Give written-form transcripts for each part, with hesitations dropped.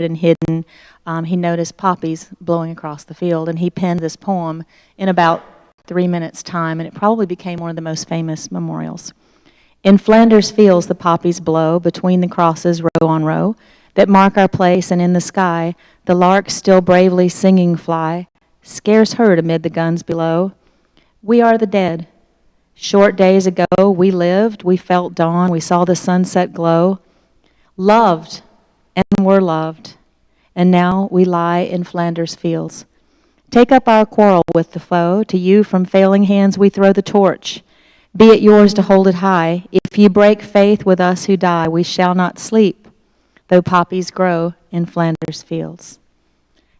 and hidden, he noticed poppies blowing across the field, and he penned this poem in about 3 minutes' time, and it probably became one of the most famous memorials. In Flanders fields the poppies blow, between the crosses row on row, that mark our place, and in the sky the larks still bravely singing fly, scarce heard amid the guns below. We are the dead. Short days ago we lived, we felt dawn, we saw the sunset glow, loved and were loved, and now we lie in Flanders fields. Take up our quarrel with the foe, to you from failing hands we throw the torch. Be it yours to hold it high. If you break faith with us who die, we shall not sleep, though poppies grow in Flanders fields.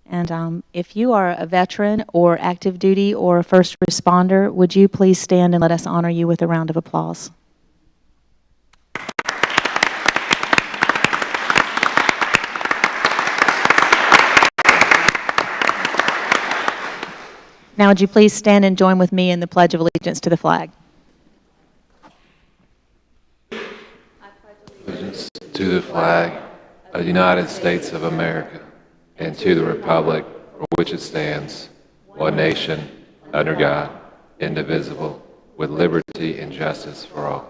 And if you are a veteran or active duty or a first responder, would you please stand and let us honor you with a round of applause? Now would you please stand and join with me in the Pledge of Allegiance to the flag? Allegiance to the flag of the United States of America and to the republic for which it stands, one nation, under God, indivisible, with liberty and justice for all.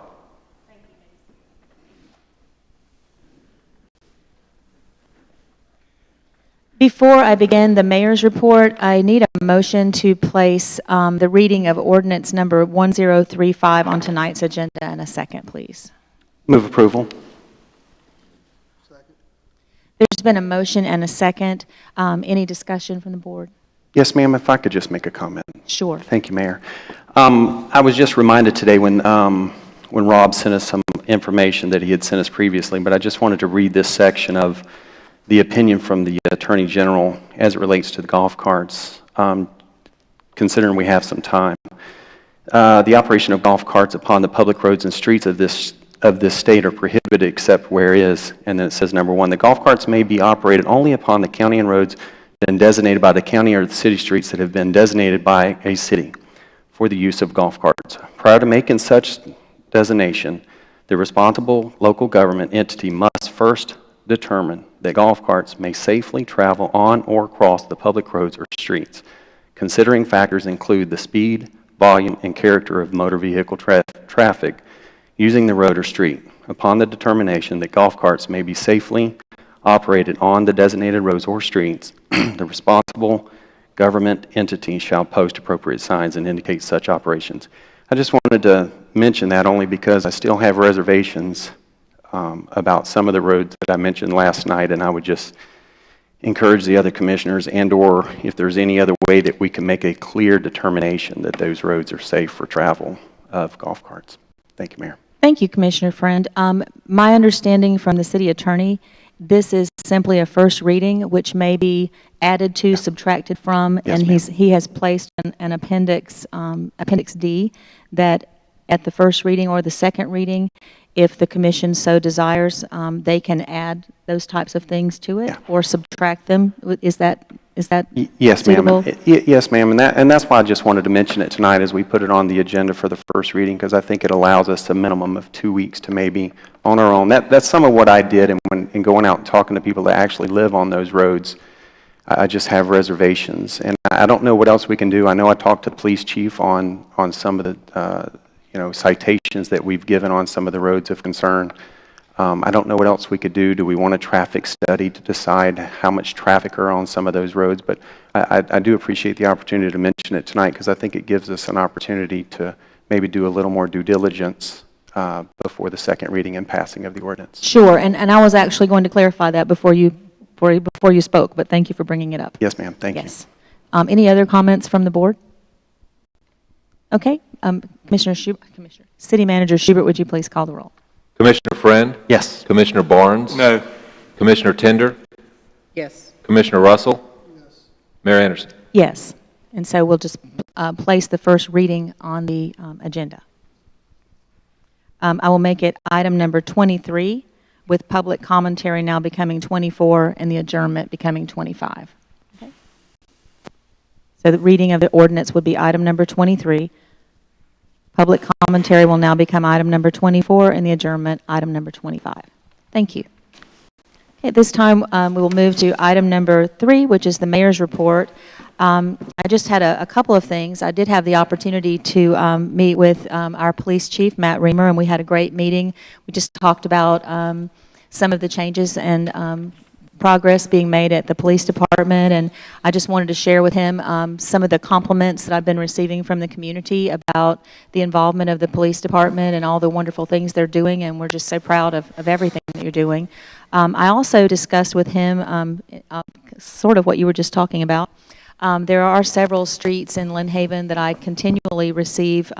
Before I begin the mayor's report, I need a motion to place the reading of ordinance number 1035 on tonight's agenda in a second, please. Move approval. Second. There's been a motion and a second. Any discussion from the board? Yes, ma'am, if I could just make a comment. Sure. Thank you, Mayor. I was just reminded today when Rob sent us some information that he had sent us previously, but I just wanted to read this section of the opinion from the Attorney General as it relates to the golf carts, considering we have some time. The operation of golf carts upon the public roads and streets of this state are prohibited except where is, and then it says number 1, the golf carts may be operated only upon the county and roads been designated by the county or the city streets that have been designated by a city for the use of golf carts. Prior to making such designation, the responsible local government entity must first determine that golf carts may safely travel on or across the public roads or streets. Considering factors include the speed, volume, and character of motor vehicle traffic using the road or street. Upon the determination that golf carts may be safely operated on the designated roads or streets, the responsible government entity shall post appropriate signs and indicate such operations. I just wanted to mention that only because I still have reservations about some of the roads that I mentioned last night, and I would just encourage the other commissioners and or if there's any other way that we can make a clear determination that those roads are safe for travel of golf carts. Thank you, Mayor. Thank you, Commissioner Friend. My understanding from the city attorney, this is simply a first reading, which may be added to, subtracted from, yes, and he has placed an appendix D that at the first reading or the second reading, if the commission so desires, they can add those types of things to it or subtract them. Is that yes, suitable? ma'am? Yes, ma'am. And that's why I just wanted to mention it tonight as we put it on the agenda for the first reading, because I think it allows us a minimum of 2 weeks to maybe on our own. That's some of what I did, and when going out and talking to people that actually live on those roads, I just have reservations, and I don't know what else we can do. I know I talked to the police chief on some of the citations that we've given on some of the roads of concern. I don't know what else we could do. Do we want a traffic study to decide how much traffic are on some of those roads? But I do appreciate the opportunity to mention it tonight because I think it gives us an opportunity to maybe do a little more due diligence before the second reading and passing of the ordinance. Sure, and I was actually going to clarify that before you spoke, but thank you for bringing it up. Yes, ma'am. Thank you. Yes. Any other comments from the board? Okay. City Manager Schubert, would you please call the roll? Commissioner Friend? Yes. Commissioner Barnes? No. Commissioner Tender? Yes. Commissioner Russell? Yes. Mayor Anderson? Yes. And so we'll just place the first reading on the agenda. I will make it item number 23, with public commentary now becoming 24 and the adjournment becoming 25. Okay. So the reading of the ordinance would be item number 23. Public commentary will now become item number 24 and the adjournment item number 25. Thank you. At this time, we will move to item number 3, which is the mayor's report. I just had a couple of things. I did have the opportunity to meet with our police chief, Matt Reamer, and we had a great meeting. We just talked about some of the changes and progress being made at the police department, and I just wanted to share with him some of the compliments that I've been receiving from the community about the involvement of the police department and all the wonderful things they're doing, and we're just so proud of everything that you're doing. I also discussed with him sort of what you were just talking about. There are several streets in Lynn Haven that I continually receive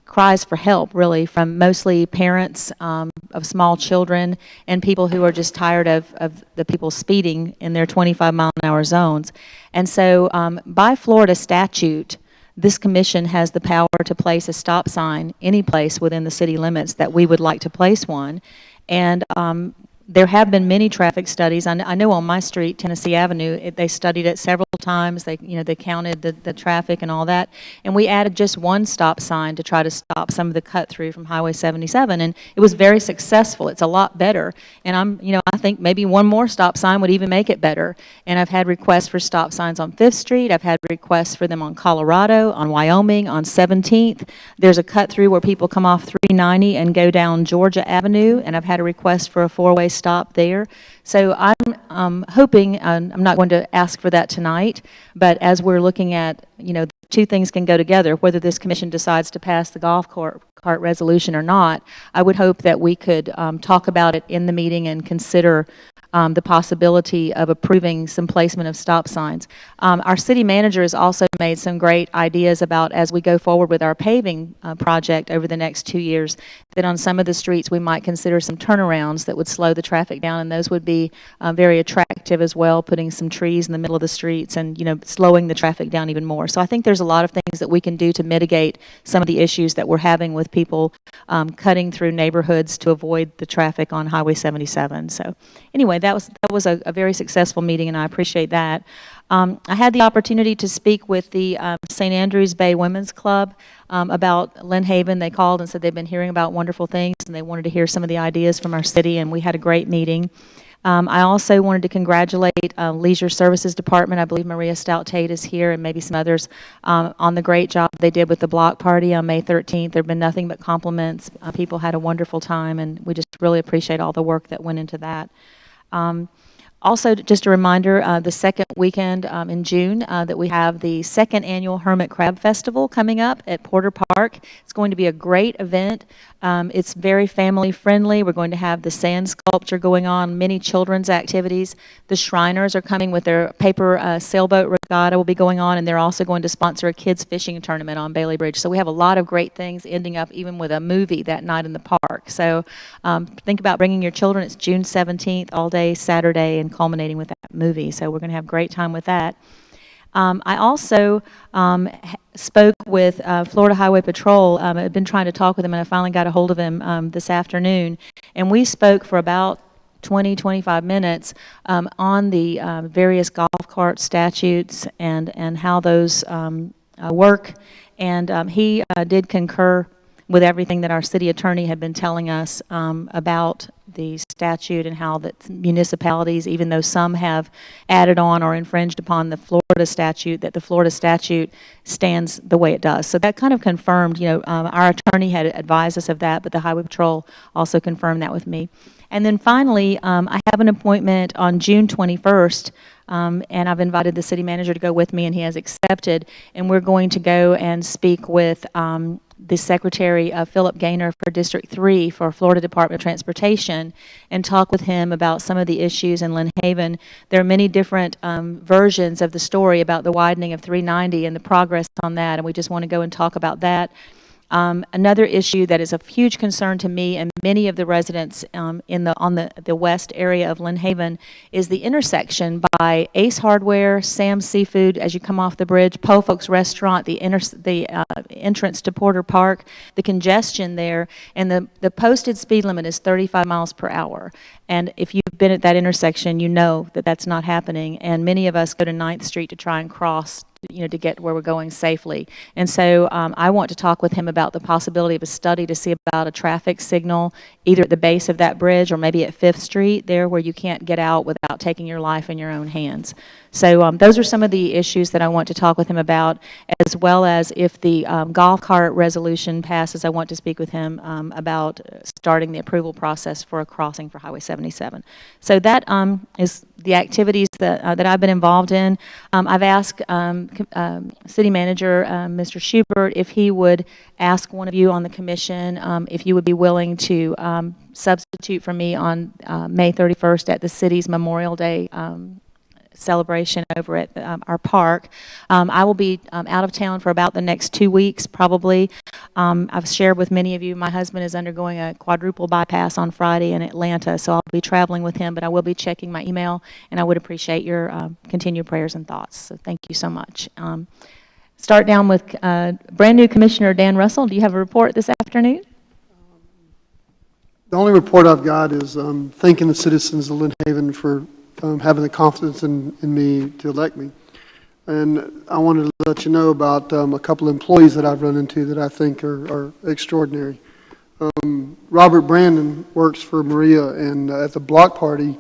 cries for help, really, from mostly parents of small children and people who are just tired of the people speeding in their 25-mile-an-hour zones. And so by Florida statute, this commission has the power to place a stop sign any place within the city limits that we would like to place one. And there have been many traffic studies. I know on my street, Tennessee Avenue, they studied it several times. They counted the traffic and all that. And we added just one stop sign to try to stop some of the cut through from Highway 77. And it was very successful. It's a lot better. And I think maybe one more stop sign would even make it better. And I've had requests for stop signs on 5th Street. I've had requests for them on Colorado, on Wyoming, on 17th. There's a cut through where people come off 390 and go down Georgia Avenue. And I've had a request for a 4-way stop there. So I'm hoping, I'm not going to ask for that tonight, but as we're looking at, two things can go together, whether this commission decides to pass the golf cart resolution or not, I would hope that we could talk about it in the meeting and consider the possibility of approving some placement of stop signs. Our city manager has also made some great ideas about, as we go forward with our paving project over the next 2 years, that on some of the streets we might consider some turnarounds that would slow the traffic down, and those would be very attractive as well, putting some trees in the middle of the streets and slowing the traffic down even more. So I think there's a lot of things that we can do to mitigate some of the issues that we're having with people cutting through neighborhoods to avoid the traffic on Highway 77. So anyway, that was a very successful meeting, and I appreciate that. I had the opportunity to speak with the St. Andrews Bay Women's Club about Lynn Haven. They called and said they've been hearing about wonderful things, and they wanted to hear some of the ideas from our city, and we had a great meeting. I also wanted to congratulate Leisure Services Department. I believe Maria Stout-Tate is here, and maybe some others, on the great job they did with the block party on May 13th. There have been nothing but compliments. People had a wonderful time, and we just really appreciate all the work that went into that. Also, just a reminder, the second weekend in June that we have the second annual Hermit Crab Festival coming up at Porter Park. It's going to be a great event. It's very family friendly. We're going to have the sand sculpture going on, many children's activities. The Shriners are coming with their paper sailboat regatta will be going on, and they're also going to sponsor a kids fishing tournament on Bailey Bridge. So we have a lot of great things, ending up even with a movie that night in the park. So think about bringing your children. It's June 17th, all day Saturday, and culminating with that movie. So we're going to have a great time with that. I also spoke with Florida Highway Patrol. I've been trying to talk with him, and I finally got a hold of him this afternoon. And we spoke for about 20-25 minutes on the various golf cart statutes and how those work. And he did concur with everything that our city attorney had been telling us about the statute and how that municipalities, even though some have added on or infringed upon the Florida statute, that the Florida statute stands the way it does. So that kind of confirmed, our attorney had advised us of that, but the Highway Patrol also confirmed that with me. And then finally, I have an appointment on June 21st, and I've invited the city manager to go with me, and he has accepted, and we're going to go and speak with the Secretary Philip Gaynor for District 3 for Florida Department of Transportation and talk with him about some of the issues in Lynn Haven. There are many different versions of the story about the widening of 390 and the progress on that, and we just want to go and talk about that. Another issue that is of huge concern to me and many of the residents on the west area of Lynn Haven is the intersection by Ace Hardware, Sam's Seafood as you come off the bridge, Po Folks Restaurant, the entrance to Porter Park, the congestion there, and the posted speed limit is 35 miles per hour. And if you've been at that intersection, you know that that's not happening. And many of us go to 9th Street to try and cross, to get where we're going safely. And so I want to talk with him about the possibility of a study to see about a traffic signal either at the base of that bridge or maybe at 5th Street there where you can't get out without taking your life in your own hands. So those are some of the issues that I want to talk with him about, as well as if the golf cart resolution passes, I want to speak with him about starting the approval process for a crossing for Highway 77. So that is the activities that I've been involved in. I've asked City Manager Mr. Schubert if he would ask one of you on the commission if you would be willing to substitute for me on May 31st at the city's Memorial Day celebration over at our park. I will be out of town for about the next 2 weeks, probably. I've shared with many of you, my husband is undergoing a quadruple bypass on Friday in Atlanta, so I'll be traveling with him, but I will be checking my email, and I would appreciate your continued prayers and thoughts. So thank you so much. Start down with brand new Commissioner Dan Russell. Do you have a report this afternoon? The only report I've got is thanking the citizens of Lynn Haven for having the confidence in me to elect me. And I wanted to let you know about a couple of employees that I've run into that I think are extraordinary. Robert Brandon works for Maria, and at the block party,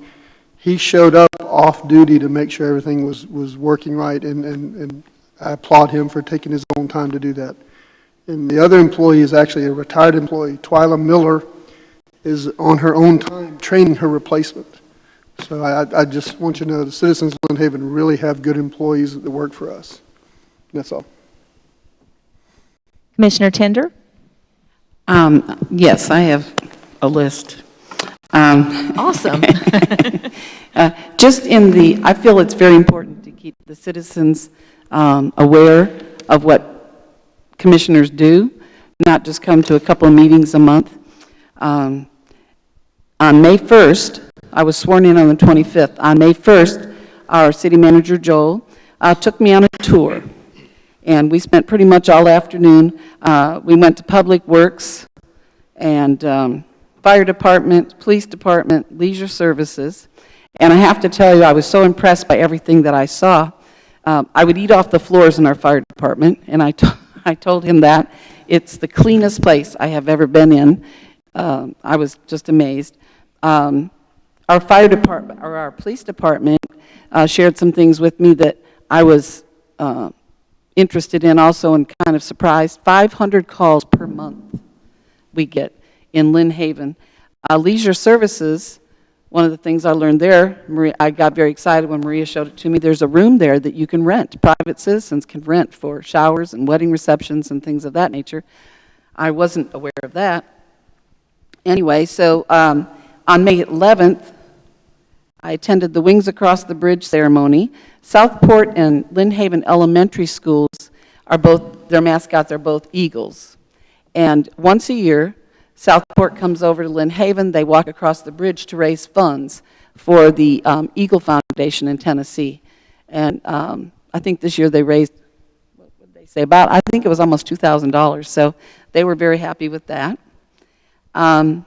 he showed up off duty to make sure everything was working right, and I applaud him for taking his own time to do that. And the other employee is actually a retired employee. Twyla Miller is on her own time training her replacement. So I just want you to know the citizens of Lynn Haven really have good employees that work for us. That's all. Commissioner Tender? Yes, I have a list. Awesome. I feel it's very important to keep the citizens aware of what commissioners do, not just come to a couple of meetings a month. On May 1st, I was sworn in on the 25th. On May 1st, our city manager, Joel, took me on a tour. And we spent pretty much all afternoon. We went to Public Works and Fire Department, Police Department, Leisure Services. And I have to tell you, I was so impressed by everything that I saw. I would eat off the floors in our fire department, and I told him that. It's the cleanest place I have ever been in. I was just amazed. Our fire department, or our police department, shared some things with me that I was interested in also and kind of surprised. 500 calls per month we get in Lynn Haven. Leisure Services, one of the things I learned there, I got very excited when Maria showed it to me. There's a room there that you can rent. Private citizens can rent for showers and wedding receptions and things of that nature. I wasn't aware of that. Anyway, so on May 11th, I attended the Wings Across the Bridge ceremony. Southport and Lynn Haven Elementary Schools are both, their mascots are both eagles. And once a year, Southport comes over to Lynn Haven. They walk across the bridge to raise funds for the Eagle Foundation in Tennessee. And I think this year they raised, what would they say, about, I think it was almost $2,000. So they were very happy with that. On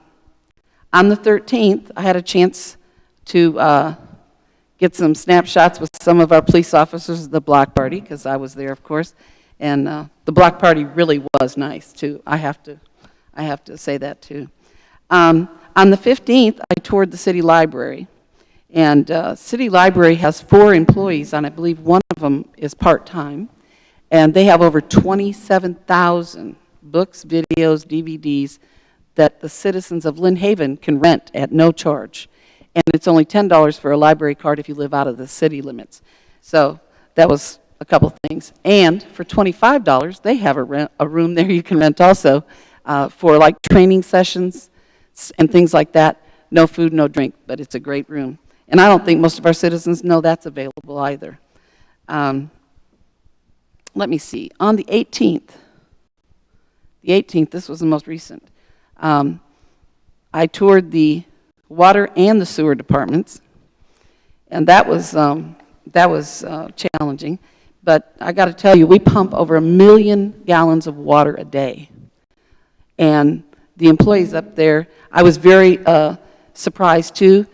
the 13th, I had a chance to get some snapshots with some of our police officers at the block party, because I was there, of course. And the block party really was nice, too. I have to say that, too. On the 15th, I toured the city library. And city library has 4 employees, and I believe one of them is part-time. And they have over 27,000 books, videos, DVDs that the citizens of Lynn Haven can rent at no charge. And it's only $10 for a library card if you live out of the city limits. So that was a couple things. And for $25, they have a room there you can rent also for like training sessions and things like that. No food, no drink, but it's a great room. And I don't think most of our citizens know that's available either. Let me see. On the 18th, this was the most recent, I toured the water and the sewer departments, and that was challenging. But I got to tell you, we pump over 1 million gallons of water a day, and the employees up there, I was very surprised too.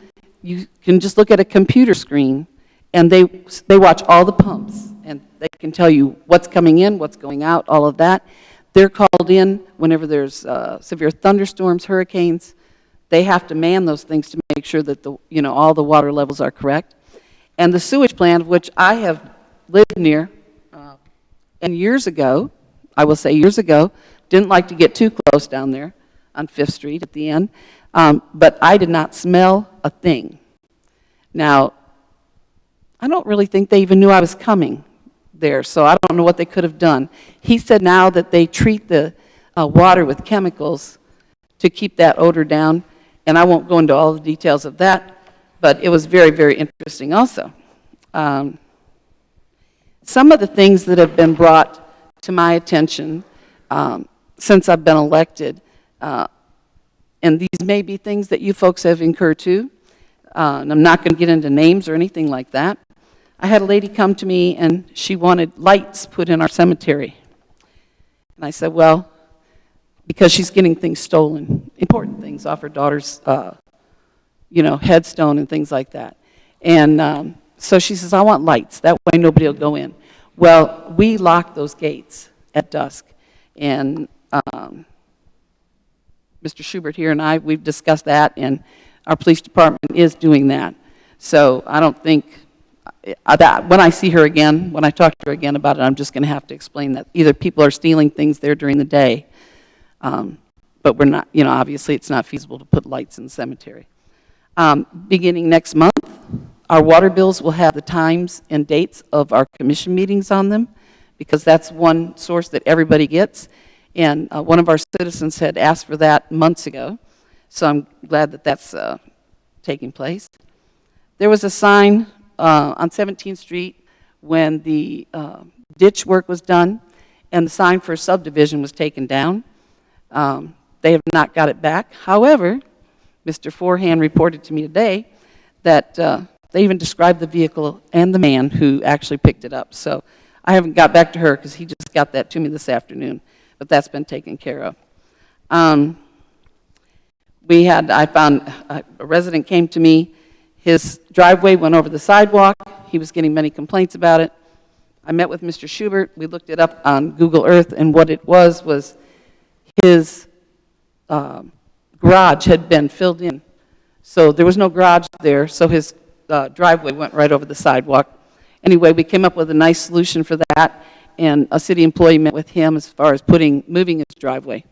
You can just look at a computer screen, and they watch all the pumps, and they can tell you what's coming in, what's going out, all of that. They're called in whenever there's severe thunderstorms, hurricanes. They have to man those things to make sure that all the water levels are correct. And the sewage plant, which I have lived near, and years ago, I will say years ago, didn't like to get too close down there on 5th Street at the end, but I did not smell a thing. Now, I don't really think they even knew I was coming there, so I don't know what they could have done. He said now that they treat the water with chemicals to keep that odor down, and I won't go into all the details of that, but it was very, very interesting also. Some of the things that have been brought to my attention since I've been elected, and these may be things that you folks have incurred too, and I'm not going to get into names or anything like that. I had a lady come to me and she wanted lights put in our cemetery. And I said, well, because she's getting things stolen, important things off her daughter's headstone and things like that. And so she says, I want lights. That way nobody will go in. Well, we lock those gates at dusk. And Mr. Schubert here and I, we've discussed that, and our police department is doing that. So I don't think that when I see her again, when I talk to her again about it, I'm just going to have to explain that either people are stealing things there during the day, but we're not, obviously it's not feasible to put lights in the cemetery. Beginning next month, our water bills will have the times and dates of our commission meetings on them, because that's one source that everybody gets. And one of our citizens had asked for that months ago, so I'm glad that that's taking place. There was a sign on 17th Street when the ditch work was done, and the sign for subdivision was taken down. They have not got it back. However, Mr. Forehand reported to me today that they even described the vehicle and the man who actually picked it up. So I haven't got back to her because he just got that to me this afternoon, but that's been taken care of. I found a resident came to me. His driveway went over the sidewalk. He was getting many complaints about it. I met with Mr. Schubert. We looked it up on Google Earth, and what it was his garage had been filled in. So there was no garage there, so his driveway went right over the sidewalk. Anyway, we came up with a nice solution for that, and a city employee met with him as far as moving his driveway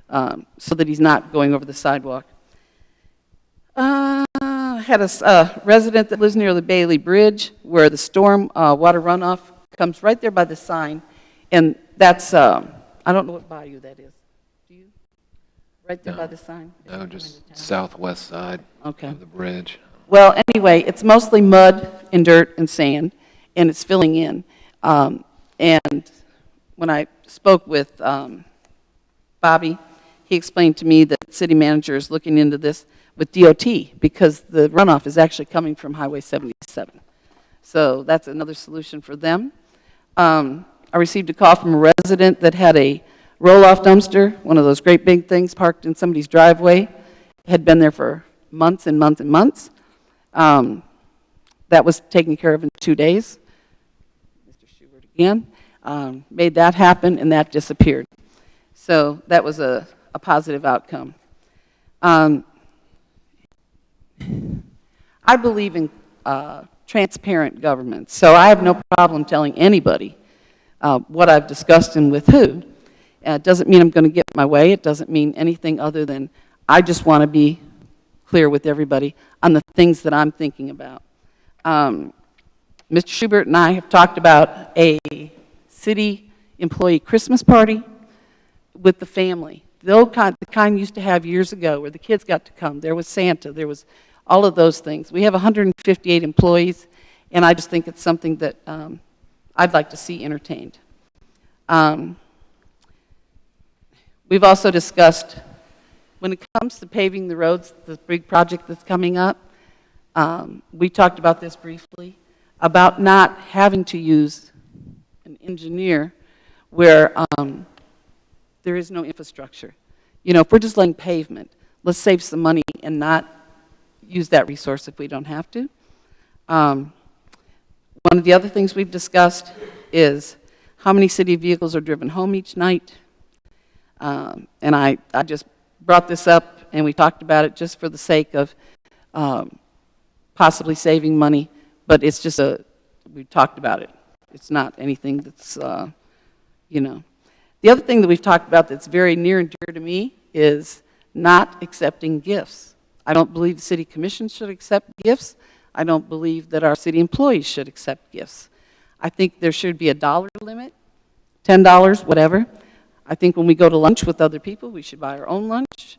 so that he's not going over the sidewalk. I had a resident that lives near the Bailey Bridge where the storm water runoff comes right there by the sign, and that's, I don't know what bayou that is. Do you? Right there by the sign? No, just southwest side of the bridge. Well, anyway, it's mostly mud and dirt and sand, and it's filling in. And when I spoke with Bobby, he explained to me that the city manager is looking into this with DOT because the runoff is actually coming from Highway 77. So that's another solution for them. I received a call from a resident that had a roll-off dumpster, one of those great big things parked in somebody's driveway. It had been there for months and months and months. That was taken care of in 2 days. Mr. Schubert again made that happen, and that disappeared. So that was a positive outcome. I believe in transparent government, so I have no problem telling anybody what I've discussed and with who. It doesn't mean I'm going to get my way. It doesn't mean anything other than I just want to be clear with everybody on the things that I'm thinking about. Mr. Schubert and I have talked about a city employee Christmas party with the family. The kind used to have years ago where the kids got to come. There was Santa. There was all of those things. We have 158 employees, and I just think it's something that I'd like to see entertained. We've also discussed, when it comes to paving the roads, the big project that's coming up, we talked about this briefly, about not having to use an engineer where there is no infrastructure. You know, if we're just laying pavement, let's save some money and not use that resource if we don't have to. One of the other things we've discussed is how many city vehicles are driven home each night. And I just brought this up, and we talked about it just for the sake of possibly saving money, but it's just we talked about it. It's not anything that's, you know. The other thing that we've talked about that's very near and dear to me is not accepting gifts. I don't believe the city commission should accept gifts. I don't believe that our city employees should accept gifts. I think there should be a dollar limit, $10, whatever. I think when we go to lunch with other people, we should buy our own lunch,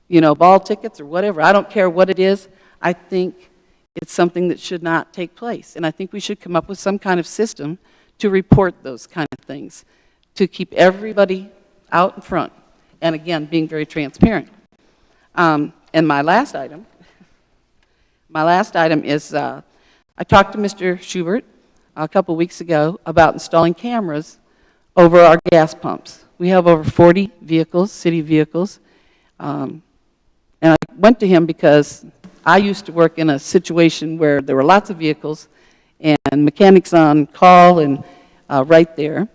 you know, ball tickets or whatever. I don't care what it is. I think it's something that should not take place. And I think we should come up with some kind of system to report those kind of things, to keep everybody out in front. And again, being very transparent. And my last item is I talked to Mr. Schubert a couple weeks ago about installing cameras over our gas pumps. We have over 40 vehicles, city vehicles. And I went to him because I used to work in a situation where there were lots of vehicles and mechanics on call and right there.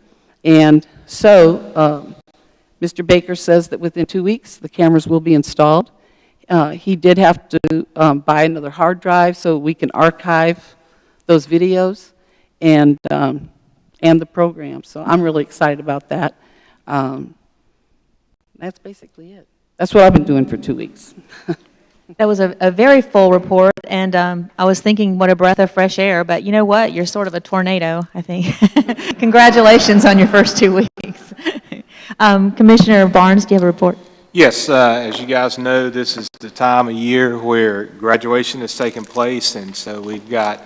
And so Mr. Baker says that within 2 weeks, the cameras will be installed. He did have to buy another hard drive so we can archive those videos and the program. So I'm really excited about that. That's basically it. That's what I've been doing for 2 weeks. That was a very full report, and I was thinking what a breath of fresh air, but you know what? You're sort of a tornado, I think. Congratulations on your first 2 weeks. Commissioner Barnes, do you have a report? Yes, as you guys know, this is the time of year where graduation is taking place, and so we've got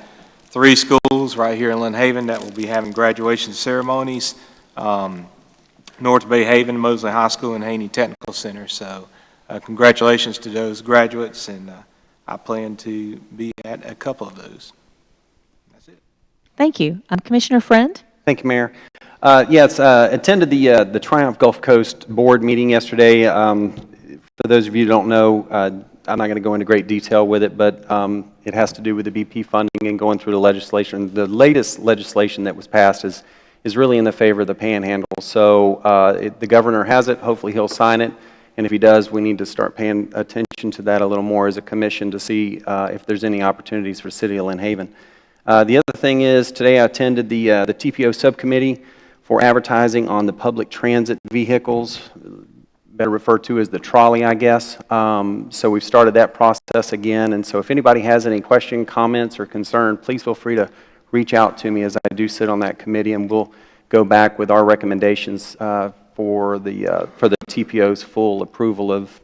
3 schools right here in Lynn Haven that will be having graduation ceremonies. North Bay Haven, Mosley High School, and Haney Technical Center. So congratulations to those graduates, and I plan to be at a couple of those. That's it. Thank you. Commissioner Friend? Thank you, Mayor. Yes, attended the Triumph Gulf Coast Board meeting yesterday. For those of you who don't know, I'm not going to go into great detail with it, but it has to do with the BP funding and going through the legislation. The latest legislation that was passed is really in the favor of the Panhandle. So the governor has it. Hopefully he'll sign it. And if he does, we need to start paying attention to that a little more as a commission to see if there's any opportunities for City of Lynn Haven. The other thing is, today I attended the TPO subcommittee for advertising on the public transit vehicles, better referred to as the trolley, I guess. So we've started that process again. And so if anybody has any question, comments, or concern, please feel free to reach out to me, as I do sit on that committee, and we'll go back with our recommendations for the TPO's full approval of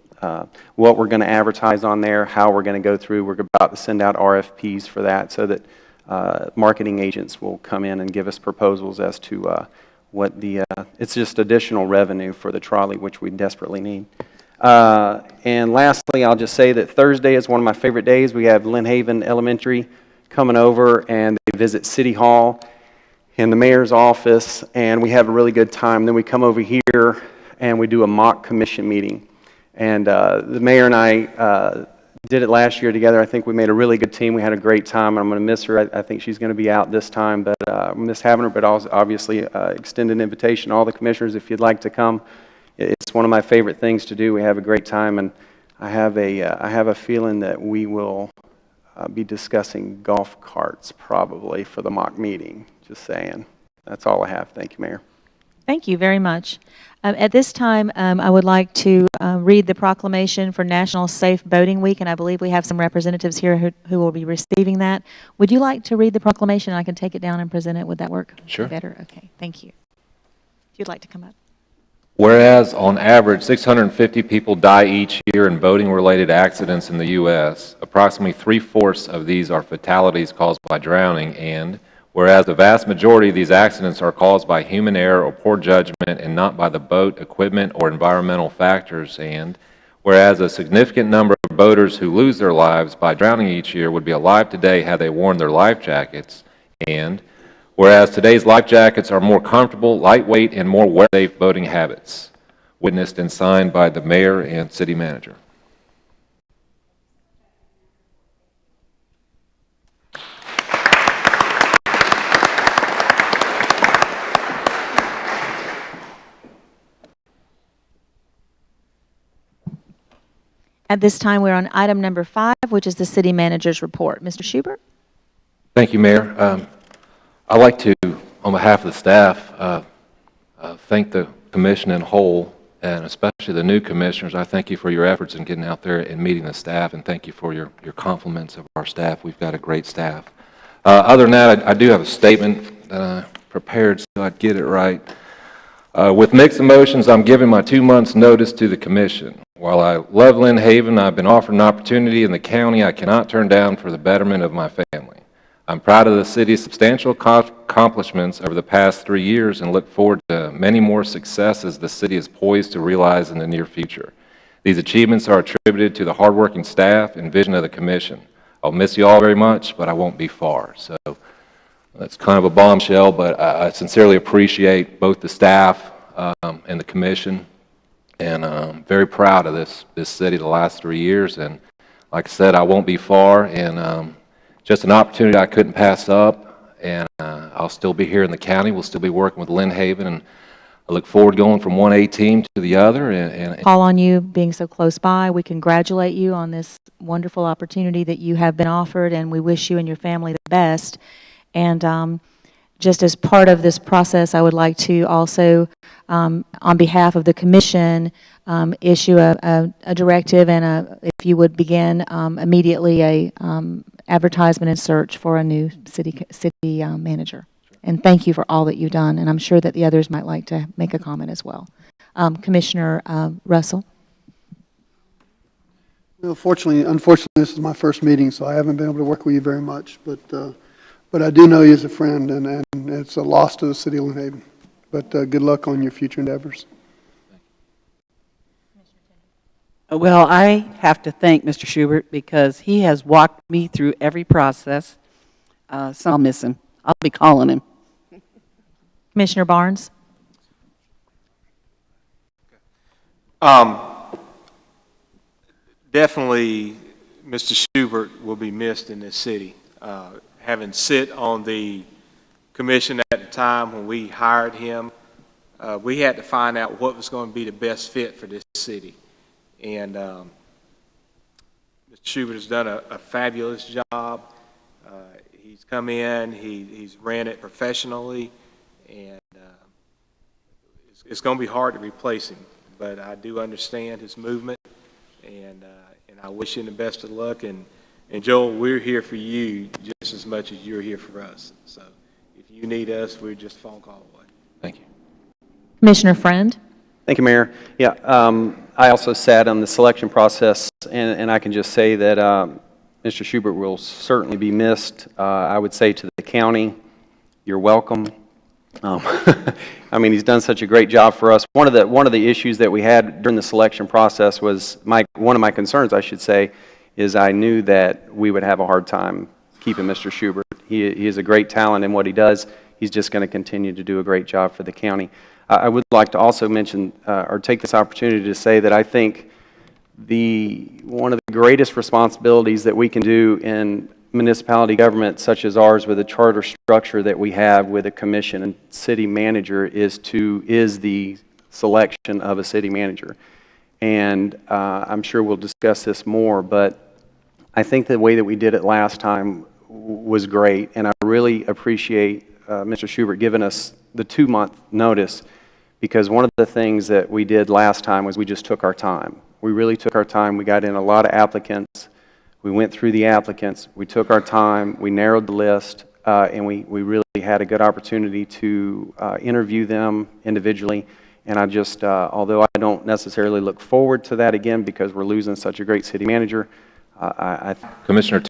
what we're going to advertise on there, how we're going to go through. We're about to send out RFPs for that so that marketing agents will come in and give us proposals as to what it's just additional revenue for the trolley, which we desperately need. And lastly, I'll just say that Thursday is one of my favorite days. We have Lynn Haven Elementary coming over, and they visit City Hall and the mayor's office, and we have a really good time. Then we come over here and we do a mock commission meeting. And the mayor and I did it last year together. I think we made a really good team. We had a great time. I'm going to miss her. I think she's going to be out this time, but I miss having her. But I'll obviously extend an invitation to all the commissioners if you'd like to come. It's one of my favorite things to do. We have a great time, and I have a feeling that we will be discussing golf carts probably for the mock meeting. Just saying. That's all I have. Thank you, Mayor. Thank you very much. At this time, I would like to read the proclamation for National Safe Boating Week, and I believe we have some representatives here who will be receiving that. Would you like to read the proclamation? I can take it down and present it. Would that work? Sure. Better? Okay. Thank you. If you'd like to come up. Whereas, on average, 650 people die each year in boating-related accidents in the U.S., approximately 3/4 of these are fatalities caused by drowning, and whereas the vast majority of these accidents are caused by human error or poor judgment and not by the boat, equipment, or environmental factors, and whereas a significant number of boaters who lose their lives by drowning each year would be alive today had they worn their life jackets, and whereas today's life jackets are more comfortable, lightweight, and more safe boating habits, witnessed and signed by the mayor and city manager. At this time, we're on item number 5, which is the city manager's report. Mr. Schubert? Thank you, Mayor. I'd like to, on behalf of the staff, thank the commission in whole, and especially the new commissioners. I thank you for your efforts in getting out there and meeting the staff, and thank you for your compliments of our staff. We've got a great staff. Other than that, I do have a statement that I prepared so I'd get it right. With mixed emotions, I'm giving my 2 months' notice to the commission. While I love Lynn Haven, I've been offered an opportunity in the county I cannot turn down for the betterment of my family. I'm proud of the city's substantial accomplishments over the past 3 years and look forward to many more successes the city is poised to realize in the near future. These achievements are attributed to the hardworking staff and vision of the commission. I'll miss you all very much, but I won't be far. So that's kind of a bombshell, but I sincerely appreciate both the staff and the commission, and I'm very proud of this city the last 3 years. And like I said, I won't be far, and just an opportunity I couldn't pass up, and I'll still be here in the county. We'll still be working with Lynn Haven, and I look forward to going from one A team to the other. And Call on you being so close by. We congratulate you on this wonderful opportunity that you have been offered, and we wish you and your family the best. And just as part of this process, I would like to also, on behalf of the commission, issue a directive and if you would begin immediately a advertisement and search for a new city manager. And thank you for all that you've done, and I'm sure that the others might like to make a comment as well. Commissioner Russell? Well, unfortunately, this is my first meeting, so I haven't been able to work with you very much. But I do know you as a friend, and it's a loss to the city of Lynn Haven. But good luck on your future endeavors. Well, I have to thank Mr. Schubert because he has walked me through every process. So I'll miss him. I'll be calling him. Commissioner Barnes? Definitely, Mr. Schubert will be missed in this city. Having sit on the commission at the time when we hired him, we had to find out what was going to be the best fit for this city. And Mr. Schubert has done a fabulous job. He's come in, he's ran it professionally, and it's going to be hard to replace him. But I do understand his movement, and I wish him the best of luck. And Joel, we're here for you just as much as you're here for us. So if you need us, we're just a phone call away. thank you. Commissioner Friend? Thank you, Mayor. Yeah, I also sat on the selection process, and I can just say that Mr. Schubert will certainly be missed. I would say to the county, you're welcome. I mean, he's done such a great job for us. One of the issues that we had during the selection process was one of my concerns, I should say, is I knew that we would have a hard time keeping Mr. Schubert. He is a great talent in what he does. He's just going to continue to do a great job for the county. I would like to also mention or take this opportunity to say that I think one of the greatest responsibilities that we can do in municipality government such as ours with the charter structure that we have with a commission and city manager is the selection of a city manager. And I'm sure we'll discuss this more, but I think the way that we did it last time was great, and I really appreciate Mr. Schubert giving us the 2-month notice, because one of the things that we did last time was we just took our time. We really took our time. We got in a lot of applicants. We went through the applicants. We took our time. We narrowed the list, and we really had a good opportunity to interview them individually. And I just, although I don't necessarily look forward to that again because we're losing such a great city manager, Commissioner